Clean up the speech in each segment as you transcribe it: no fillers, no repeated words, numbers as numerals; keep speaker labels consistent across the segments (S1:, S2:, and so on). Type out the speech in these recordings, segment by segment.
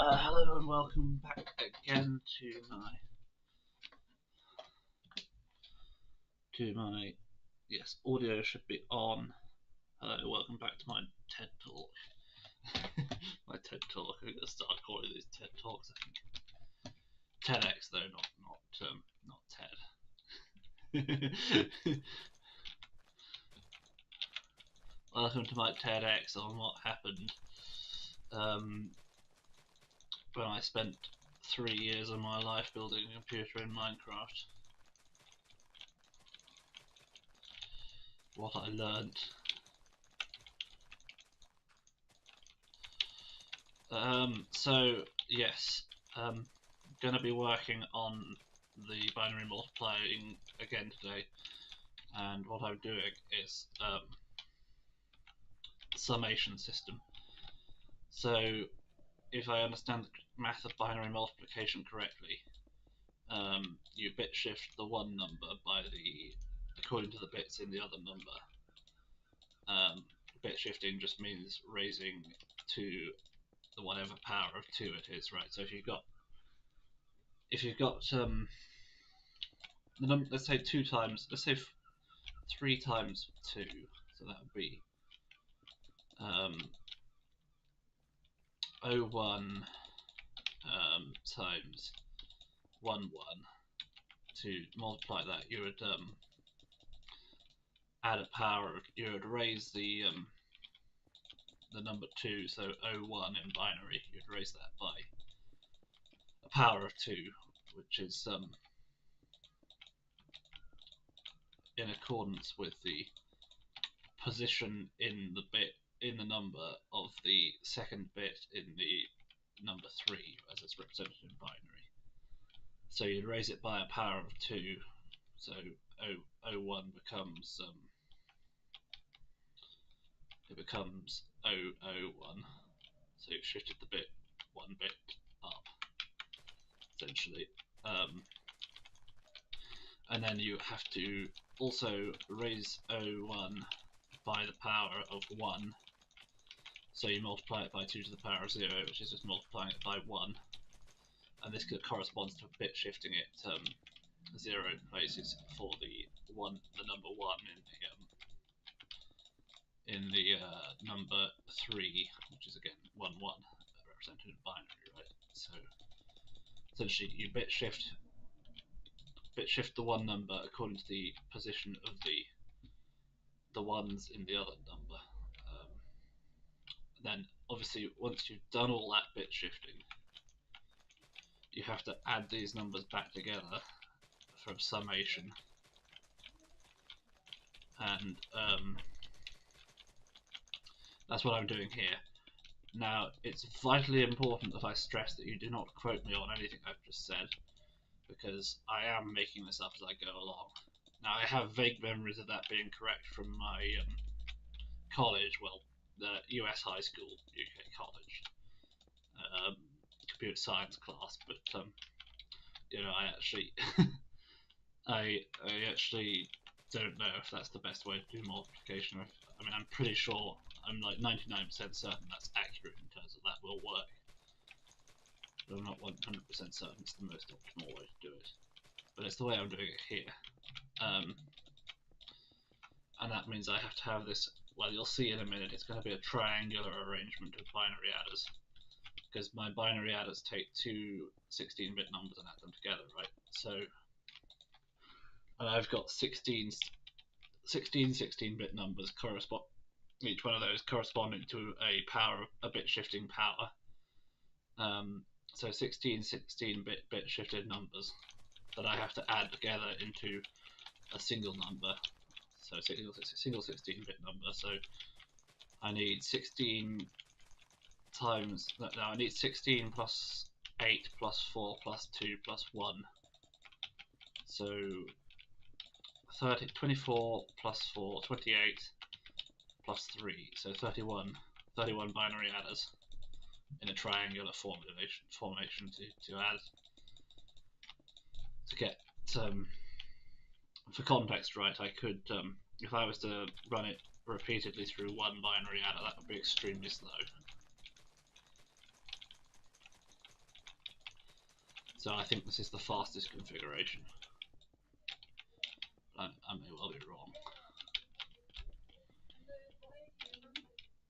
S1: Hello and welcome back again to my yes, audio should be on. Hello, welcome back to my TED talk. My TED talk. I'm gonna start calling these TED talks. I think TEDx though, not TED. Welcome to my TEDx on what happened when I spent 3 years of my life building a computer in Minecraft. What I learned. So yes, gonna be working on the binary multiplying again today, and what I'm doing is summation system. So if I understand the math of binary multiplication correctly, you bit shift the one number by the according to the bits in the other number. Bit shifting just means raising to the whatever power of 2 it is, right? So if you've got the number, let's say 3 times 2, so that would be 01 times 1 1. To multiply that, you would add a power of, you would raise the number 2, so 01 in binary, you'd raise that by a power of 2, which is in accordance with the position in the number of the second bit in the number 3 as it's represented in binary. So you'd raise it by a power of 2, so 01 becomes it becomes 001. So you've shifted the bit 1 bit up, essentially. And then you have to also raise 01 by the power of 1. So you multiply it by 2 to the power of 0, which is just multiplying it by 1. And this corresponds to bit shifting it 0 places for the number 1 in the number 3, which is again 1 1 represented in binary, right? So essentially you bit shift the one number according to the position of the ones in the other number. Then obviously once you've done all that bit shifting, you have to add these numbers back together from summation, and that's what I'm doing here. Now, it's vitally important that I stress that you do not quote me on anything I've just said, because I am making this up as I go along. Now, I have vague memories of that being correct from my college, well, the US high school, UK college, computer science class, but I actually, I actually don't know if that's the best way to do multiplication. I mean, I'm pretty sure, I'm like 99% certain that's accurate in terms of that will work, but I'm not 100% certain it's the most optimal way to do it. But it's the way I'm doing it here. And that means I have to have this, well, you'll see in a minute, it's going to be a triangular arrangement of binary adders, because my binary adders take two 16-bit numbers and add them together, right? So, and I've got 16 16-bit numbers correspond, each one of those corresponding to a bit shifting power. So 16 bit shifted numbers that I have to add together into a single number. So single 16-bit number. So I need 16 times. No, I need 16 plus 8 plus 4 plus 2 plus 1. So 24 plus 4, 28 plus 3. So 31 binary adders in a triangular formation to add to get for context right. I could if I was to run it repeatedly through one binary adder, that would be extremely slow. So I think this is the fastest configuration. I may well be wrong.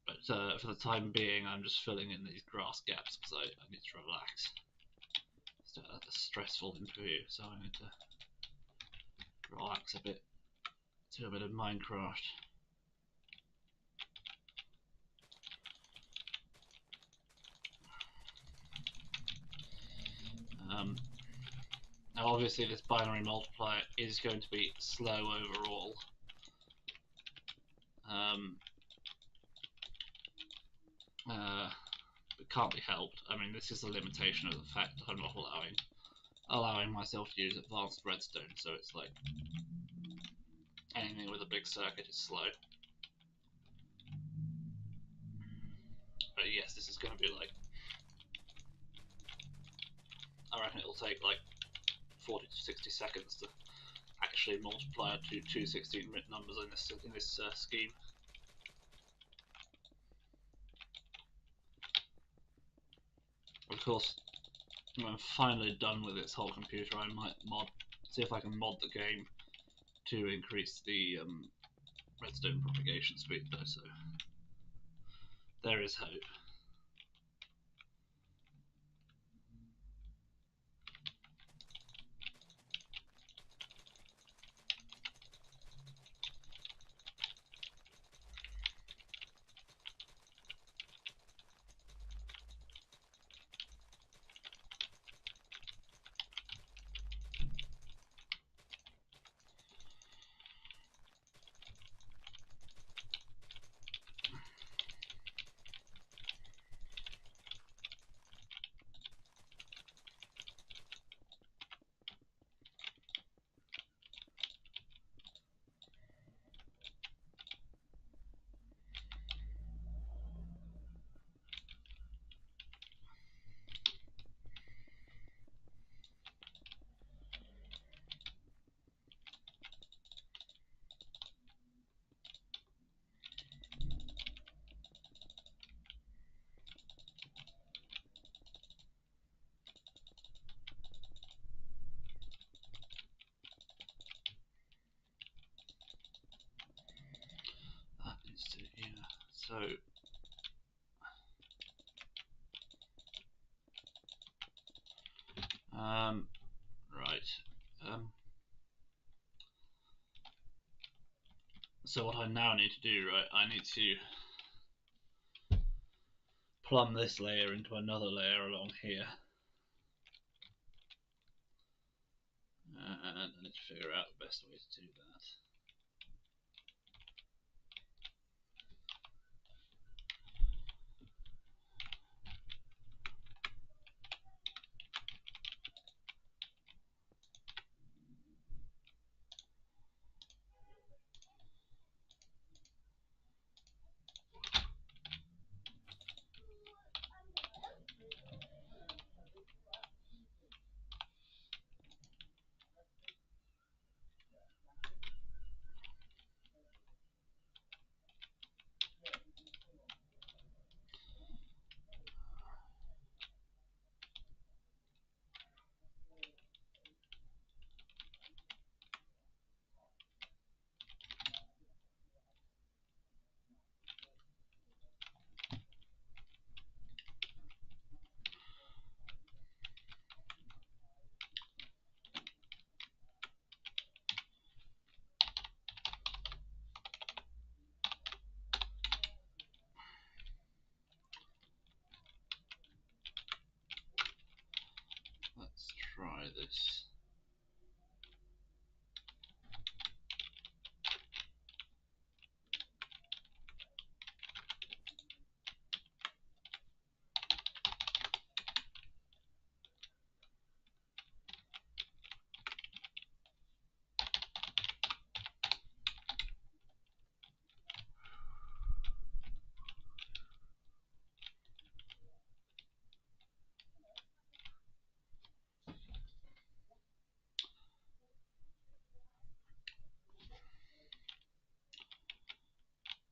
S1: But for the time being, I'm just filling in these grass gaps because I need to relax. It's a stressful interview, so I need to relax a bit, do a bit of Minecraft. Now obviously this binary multiplier is going to be slow overall. It can't be helped. I mean, this is a limitation of the fact that I'm not allowing myself to use advanced redstone, so it's like anything with a big circuit is slow. But yes, this is going to be like, I reckon it'll take like 40 to 60 seconds to actually multiply two 16-bit numbers in this scheme. Of course, when I'm finally done with this whole computer, I might see if I can mod the game to increase the redstone propagation speed though, so there is hope. So right. So what I now need to do, right? I need to plumb this layer into another layer along here, and I need to figure out the best way to do that. Let's try this.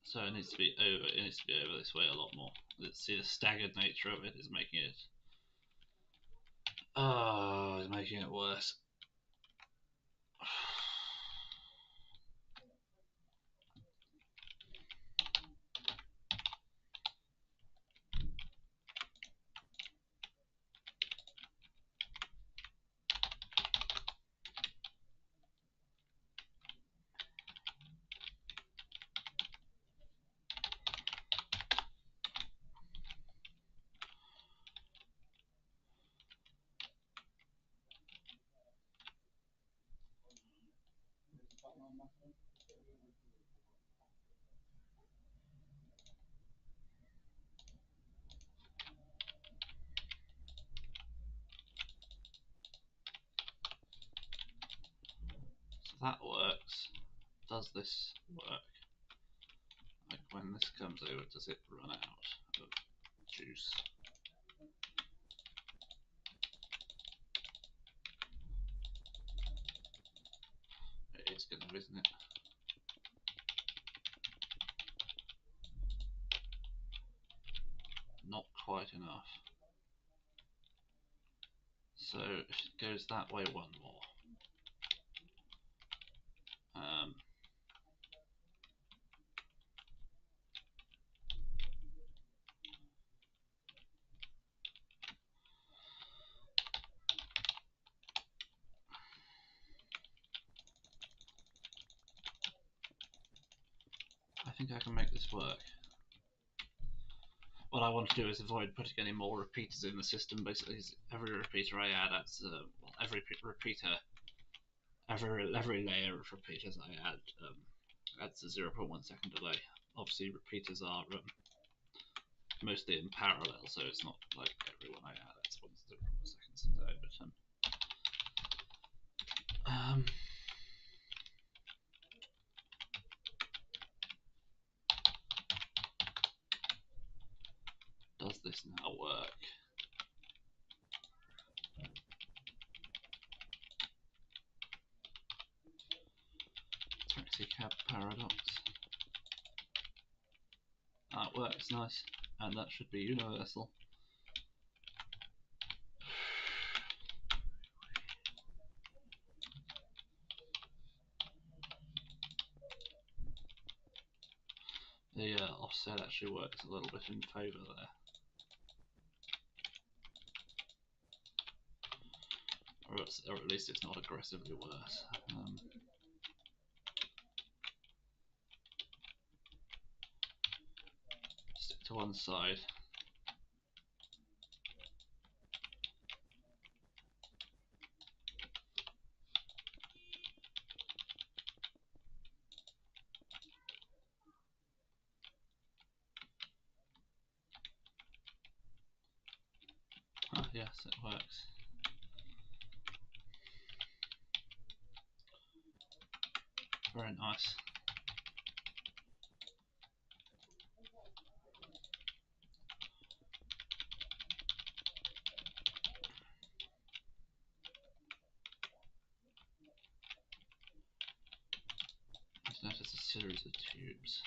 S1: So it needs to be over. It needs to be over this way a lot more. Let's see, the staggered nature of it is making it Oh, it's making it worse. So that works. Does this work? Like when this comes over, does it run out of juice? It is going to, isn't it? Not quite enough. So if it goes that way one more. I think I can make this work. What I want to do is avoid putting any more repeaters in the system. Basically, every repeater I add adds well, every repeater, every layer of repeaters I add adds a 0.1 second delay. Obviously, repeaters are mostly in parallel, so it's not like every one I add adds 0.1 seconds a delay. But does this now work? Taxicab paradox. That works, nice, and that should be universal. The offset actually works a little bit in favour there. Or at least it's not aggressively worse. Stick to one side. Yes, it works. Very nice. That is a series of tubes.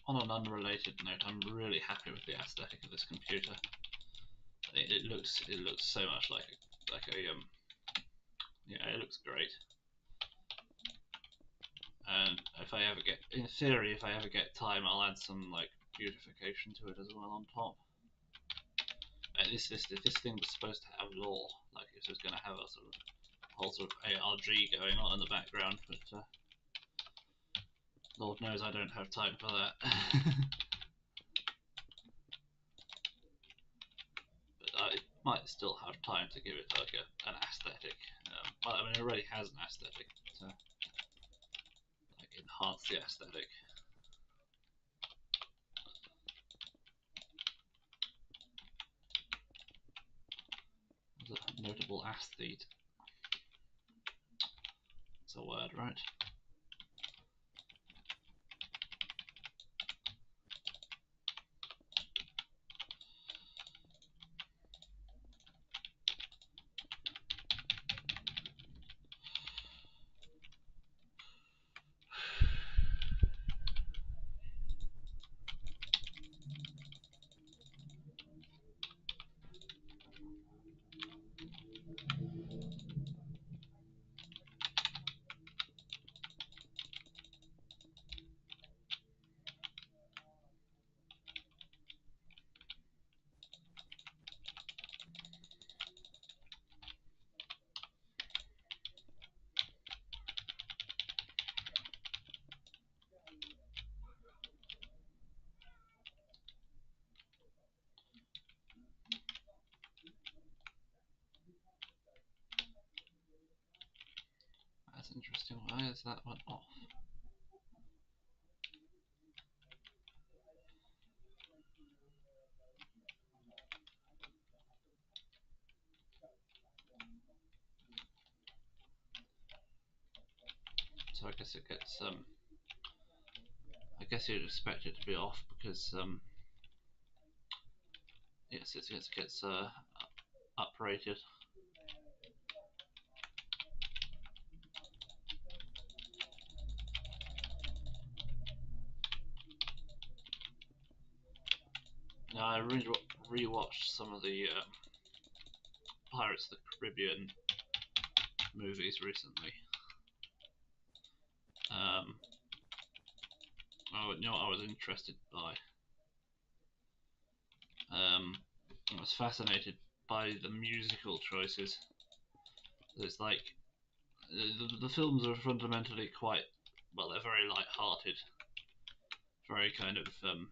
S1: On an unrelated note, I'm really happy with the aesthetic of this computer. It looks so much like a yeah, it looks great. And if I ever get, in theory, if I ever get time, I'll add some like beautification to it as well on top. This thing was supposed to have lore, like it was going to have a sort of whole sort of ARG going on in the background, but Lord knows I don't have time for that. But I might still have time to give it like an aesthetic. Well, I mean, it already has an aesthetic, so like enhance the aesthetic. A notable aesthete. That's a word, right? That's interesting. Why is that one off? So I guess it gets I guess you'd expect it to be off because yes, it gets uprated. Now I rewatched some of the Pirates of the Caribbean movies recently. Oh, you know what I was interested by? I was fascinated by the musical choices. It's like the films are fundamentally quite well. They're very light-hearted, very kind of I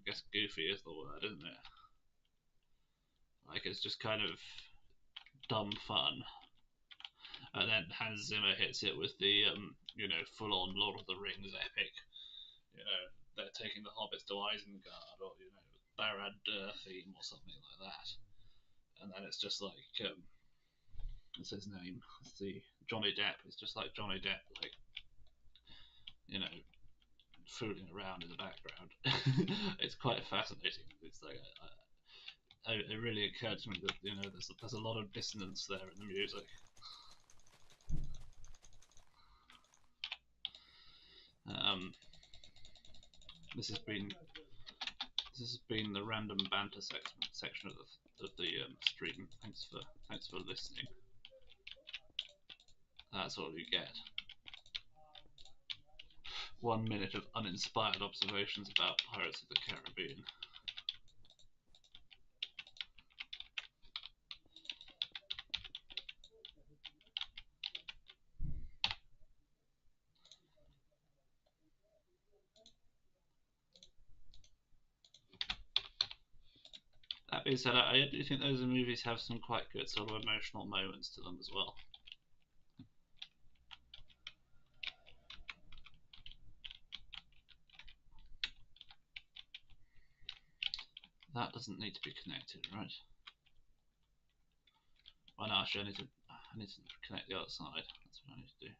S1: guess goofy is the word, isn't it? Like it's just kind of dumb fun. And then Hans Zimmer hits it with the full-on Lord of the Rings epic. You know, they're taking the hobbits to Isengard, or Barad theme or something like that. And then it's just like what's his name? Let's see, Johnny Depp. It's just like Johnny Depp, like you know, fooling around in the background. It's quite fascinating. It's like it really occurred to me that there's a lot of dissonance there in the music. Um, this has been the random banter section of the stream. Thanks for listening. That's all you get. 1 minute of uninspired observations about Pirates of the Caribbean. That being said, I do think those movies have some quite good sort of emotional moments to them as well. That doesn't need to be connected, right? Well, no, actually, I need to connect the other side. That's what I need to do.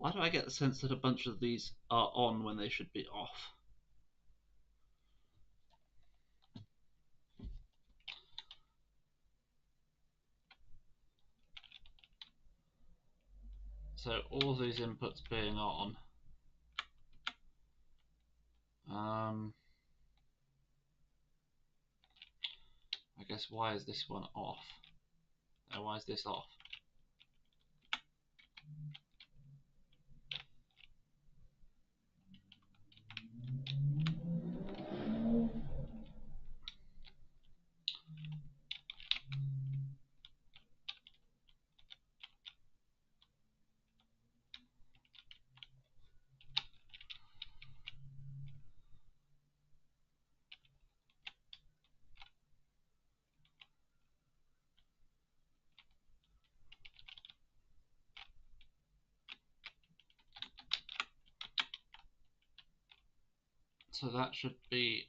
S1: Why do I get the sense that a bunch of these are on when they should be off? So all of these inputs being on, I guess why is this one off? Why is this off? So that should be.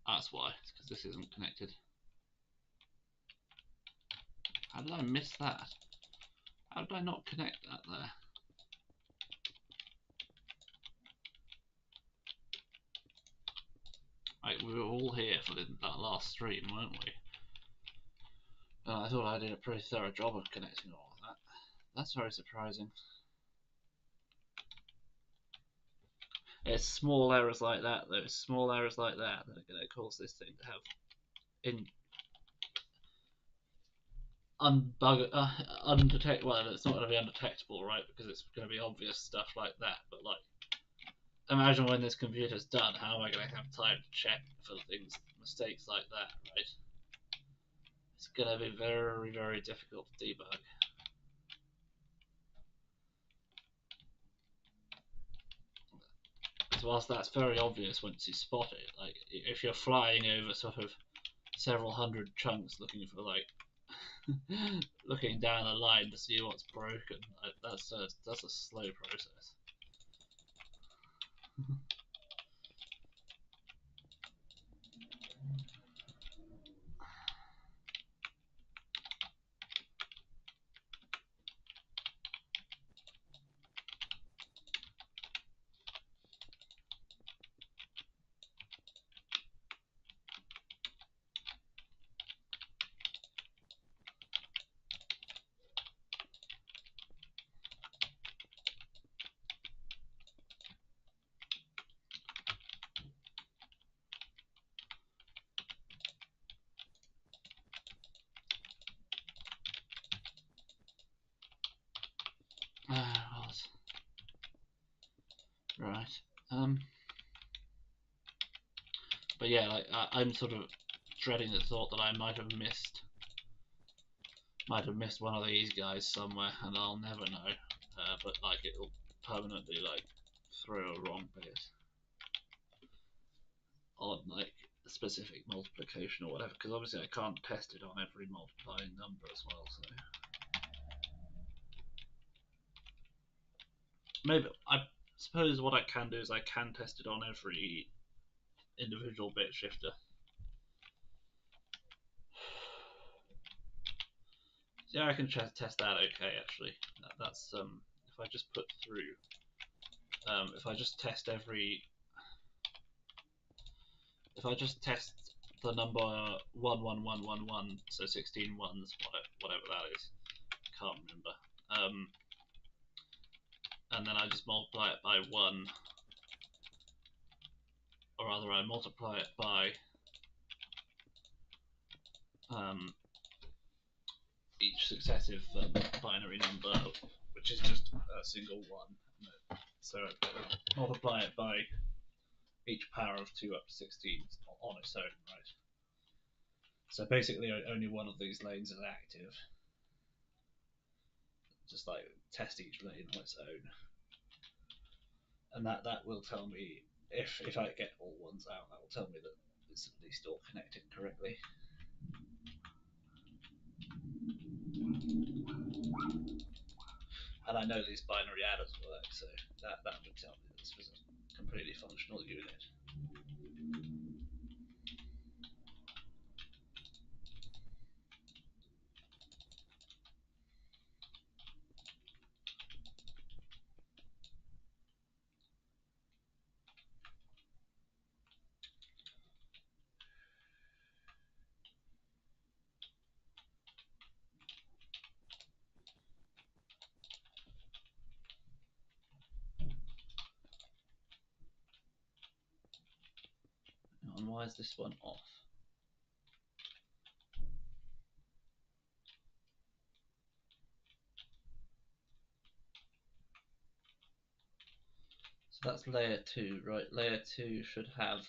S1: That's why, it's because this isn't connected. How did I miss that? How did I not connect that there? Like, we were all here for that last stream, weren't we? And I thought I did a pretty thorough job of connecting all of that. That's very surprising. It's small errors like that, though. Small errors like that that are going to cause this thing to have undetectable. Well, it's not going to be undetectable, right? Because it's going to be obvious stuff like that. But like, imagine when this computer's done, how am I going to have time to check for things, mistakes like that, right? It's going to be very, very difficult to debug. So whilst that's very obvious once you spot it, like if you're flying over sort of several hundred chunks looking for like looking down a line to see what's broken, that's a slow process. Right. But yeah, like I'm sort of dreading the thought that I might have missed one of these guys somewhere, and I'll never know. But like it'll permanently like throw a wrong bit on like a specific multiplication or whatever. Because obviously I can't test it on every multiplying number as well. So maybe I suppose what I can do is I can test it on every individual bit shifter. Yeah, I can test that okay actually. That's if I just put through if I just test the number 11111, so 16 ones, whatever that is, can't remember. And then I just multiply it by 1, or rather I multiply it by each successive binary number, which is just a single 1. So multiply it by each power of 2 up to 16 on its own, right? So basically only one of these lanes is active. Just like test each lane on its own. And that will tell me if I get all ones out, that will tell me that it's at least all connected correctly. And I know these binary adders work, so that would tell me that this was a completely functional unit. And why is this one off? So that's layer 2, right? Layer 2 should have...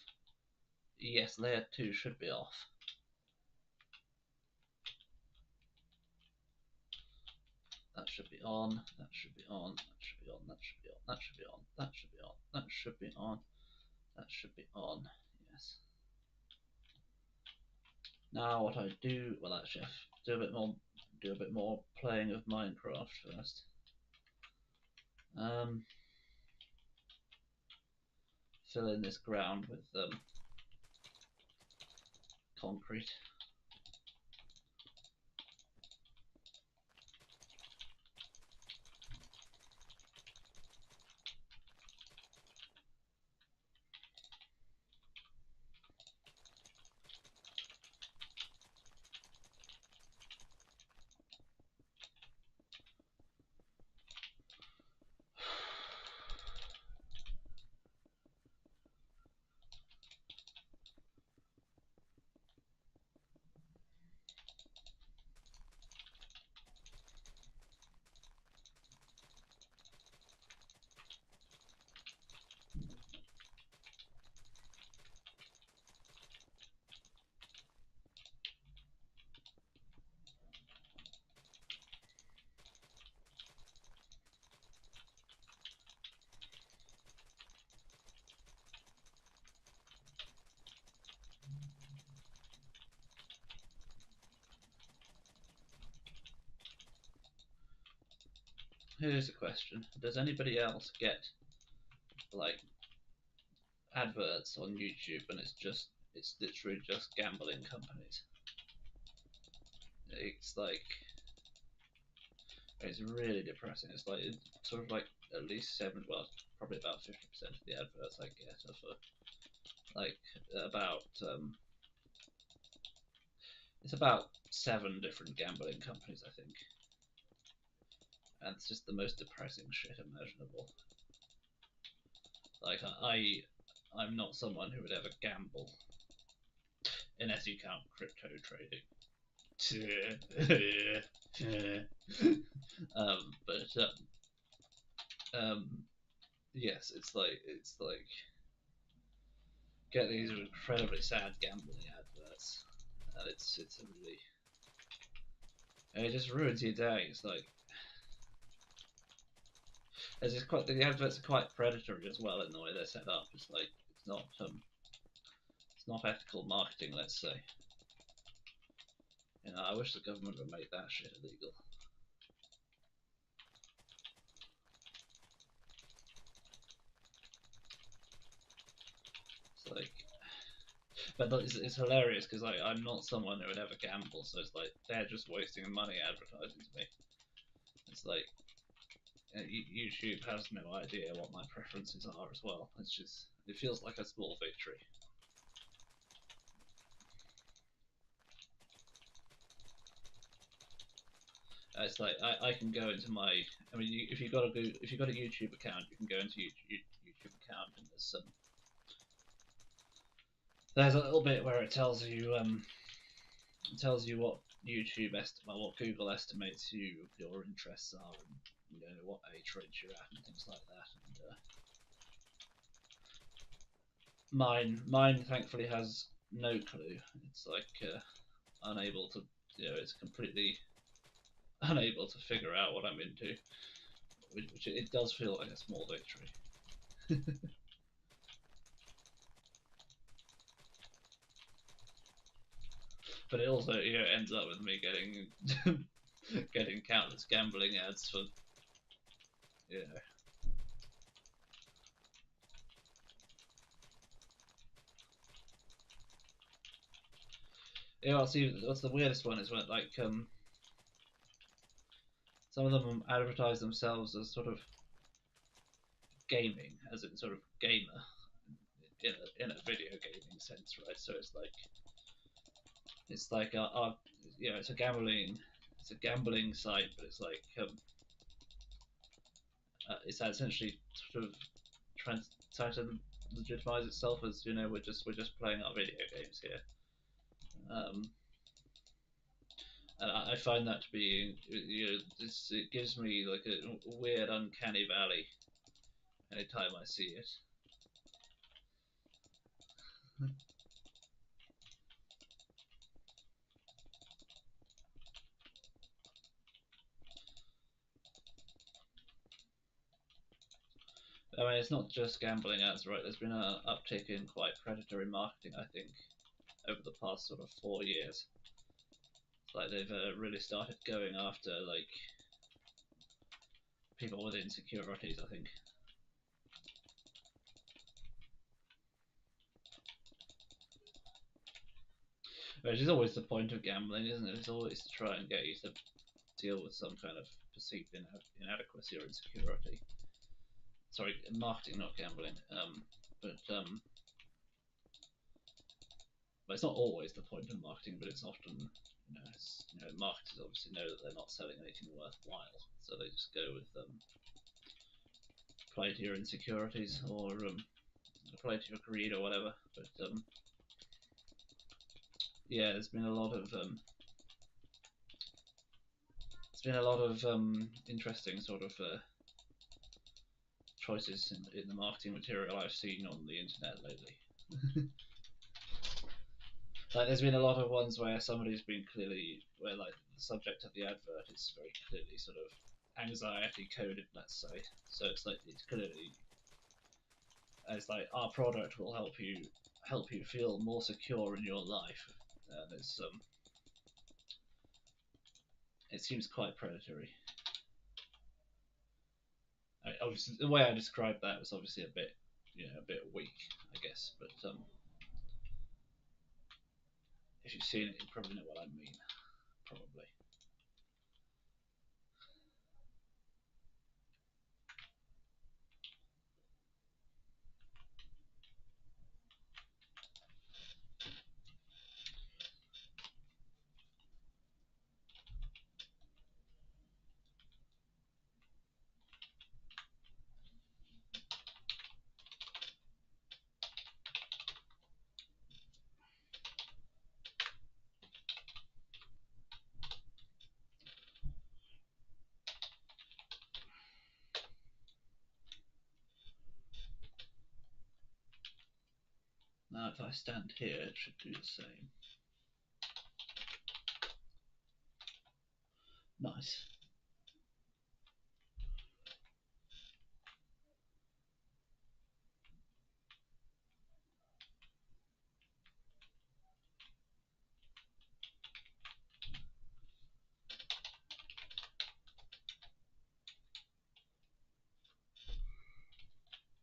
S1: Yes, layer 2 should be off. That should be on, that should be on, that should be on, that should be on, that should be on, that should be on, that should be on, that should be on, yes. Now what I do, well actually I do a bit more playing of Minecraft first. Fill in this ground with concrete. Here's a question: does anybody else get like adverts on YouTube and it's literally just gambling companies? It's like it's really depressing. It's like it's sort of like at least probably about 50% of the adverts I get are for like about it's about 7 different gambling companies, I think, and it's just the most depressing shit imaginable. Like I'm not someone who would ever gamble unless you count crypto trading. But yes, it's like get these incredibly sad gambling adverts, and it's a really it just ruins your day. It's like the adverts are quite predatory as well in the way they're set up. It's like it's not ethical marketing, let's say. You know, I wish the government would make that shit illegal. It's like, but it's hilarious because like I'm not someone who would ever gamble, so it's like they're just wasting money advertising to me. It's like YouTube has no idea what my preferences are as well. It feels like a small victory. It's like I can go into my. I mean, if you've got a YouTube account, you can go into YouTube account and there's a little bit where it tells you what what Google estimates your interests are, and you know what age range you're at and things like that. And mine thankfully has no clue. It's like unable to, it's completely unable to figure out what I'm into, which it does feel like a small victory. But it also ends up with me getting getting countless gambling ads for you know. Yeah, what's the weirdest one is when like some of them advertise themselves as sort of gaming, as in sort of gamer in a video gaming sense, right? So it's like it's a gambling site, but it's like it's essentially sort of trying to legitimize itself as, you know, we're just playing our video games here. And I find that to be, you know, it gives me like a weird uncanny valley anytime I see it. I mean, it's not just gambling ads, right? There's been an uptick in quite predatory marketing, I think, over the past sort of 4 years. It's like they've really started going after like people with insecurities, I think. Which is always the point of gambling, isn't it? It's always to try and get you to deal with some kind of perceived inadequacy or insecurity. Sorry, marketing, not gambling. But but it's not always the point of marketing, but it's often, marketers obviously know that they're not selling anything worthwhile, so they just go with play to your insecurities or play to your greed or whatever. But yeah, there's been a lot of interesting sort of choices in the marketing material I've seen on the internet lately. Like, there's been a lot of ones where somebody's been clearly, where like the subject of the advert is very clearly sort of anxiety coded, let's say. So it's like it's like our product will help you feel more secure in your life, and it seems quite predatory. Obviously, the way I described that was obviously a bit weak, I guess. But if you've seen it, you probably know what I mean. Probably. Now, if I stand here, it should do the same. Nice.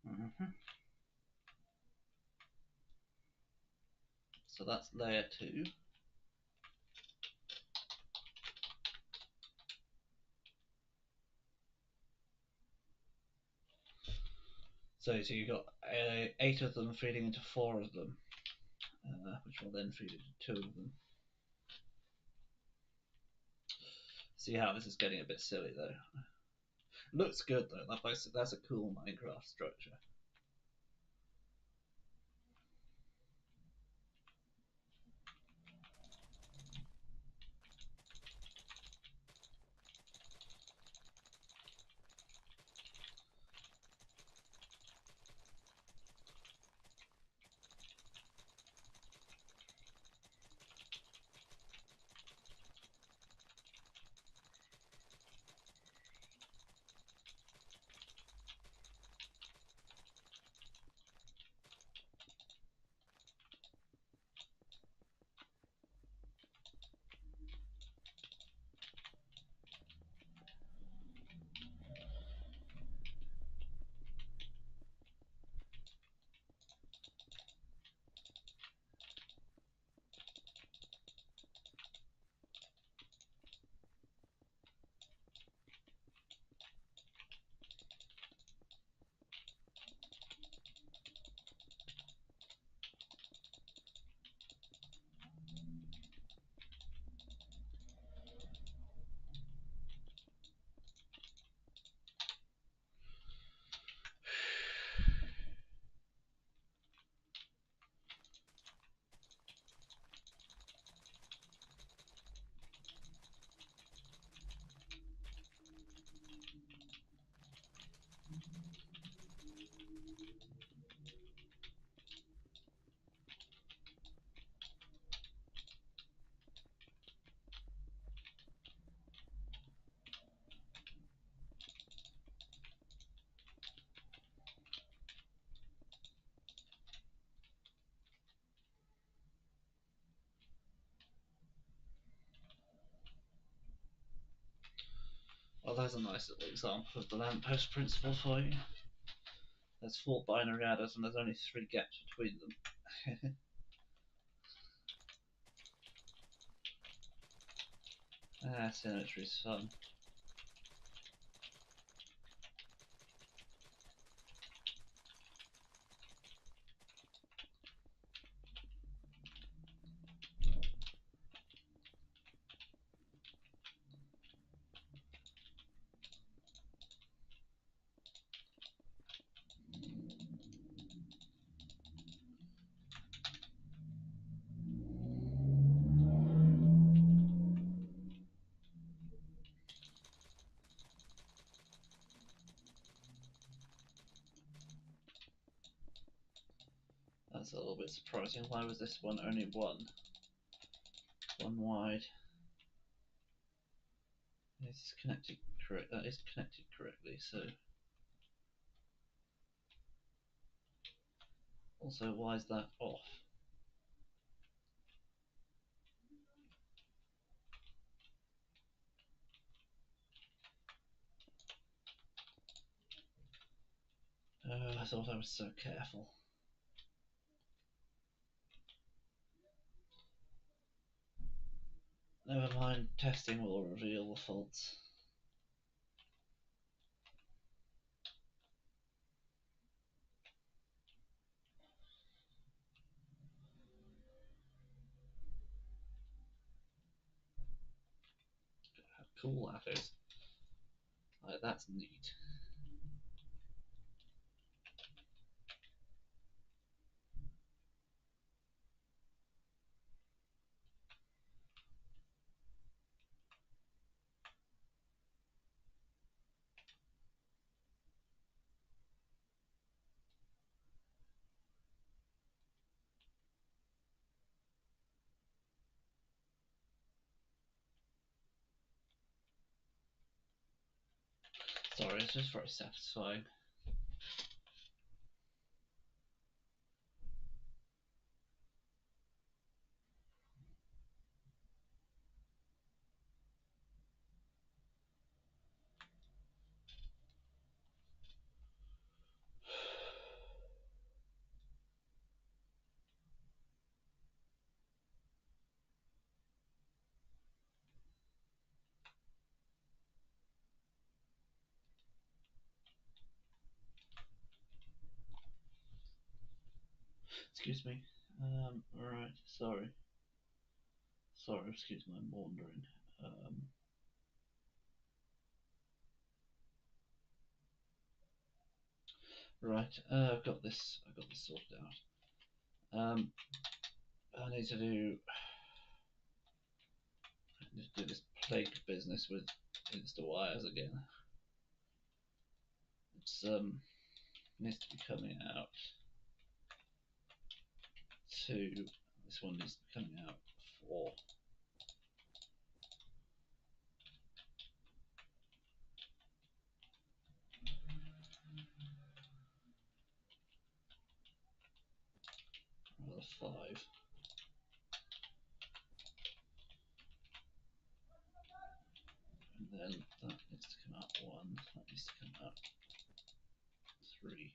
S1: Mm-hmm. So that's layer 2. So you've got 8 of them feeding into 4 of them, which will then feed into 2 of them. See how this is getting a bit silly though. Looks good though. That's a cool Minecraft structure. Well, there's a nice little example of the lamppost principle for you. There's 4 binary adders and there's only 3 gaps between them. Symmetry's fun. That's a little bit surprising. Why was this one only one wide? It's connected correct. That is connected correctly. So, also, why is that off? Oh, I thought I was so careful. Never mind. Testing will reveal the faults. How cool that is! Like, that's neat. Sorry, it's just very satisfying. Excuse me. Right, sorry. Sorry, excuse my maundering. Right, I've got this sorted out. I need to do this plague business with Insta wires again. It's needs to be coming out 2. This one needs to be coming out 4. Rather 5. And then that needs to come out 1. That needs to come out 3.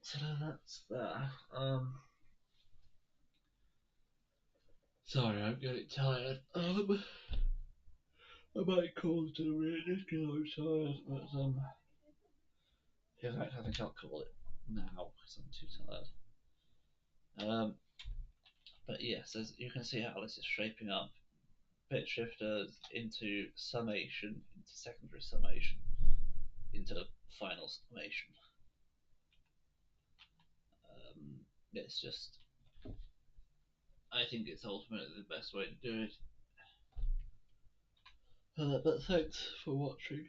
S1: So that's that. Sorry, I'm getting tired. I might call it a read just because I'm tired, but in fact, I think I'll call it. now because I'm too tired. But yes, as you can see how this is shaping up. Bit shifters into summation, into secondary summation, into final summation. It's just, I think it's ultimately the best way to do it. But thanks for watching.